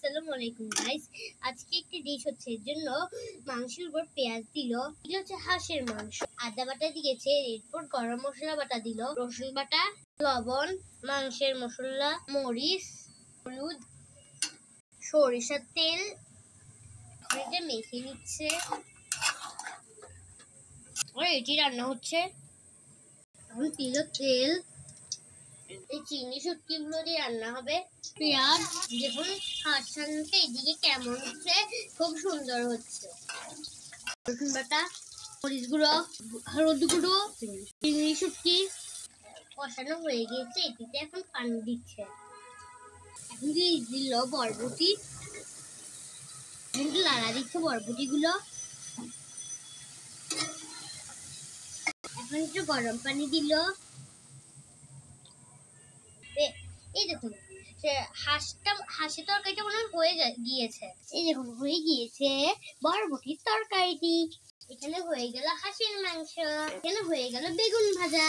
আসসালামু আলাইকুম গাইস। আজকে একটি ডিশ হচ্ছে, এর জন্য মাংসের উপর পেঁয়াজ দিল। এগুলো হচ্ছে হাঁসের মাংস। আদা বাটা দিয়েছে, এরপর গরম মশলা বাটা দিল, রসুন বাটা, লবণ, মাংসের মশলা, মরিচ, হলুদ, সরিষার তেল এটা মেখে নিচ্ছে। আর এটি রান্না হচ্ছে। এখন দিল তেল, এই চিংড়ি শুটকি গুলো দিয়ে রান্না হবে। পেঁয়াজ দেখুন, হাঁস রান্নাটা এদিকে কেমন হচ্ছে, খুব সুন্দর হচ্ছে। রসুন বাটা, মরিচ গুঁড়ো, হলুদ গুঁড়ো, চিংড়ি শুটকি কষানো হয়ে গিয়েছে। এটিতে এখন পানি দিচ্ছে। এখন দিয়ে দিল বরবটি, লাড়া দিচ্ছে বরবটি গুলো। এখন একটু গরম পানি দিল। এই দেখুন, হাঁসের তরকারিটা মনে হয় হয়ে গিয়েছে। এই দেখুন, হয়ে গিয়েছে বরবটির তরকারিটি। এখানে হয়ে গেল হাঁসের মাংস, এখানে হয়ে গেল বেগুন ভাজা।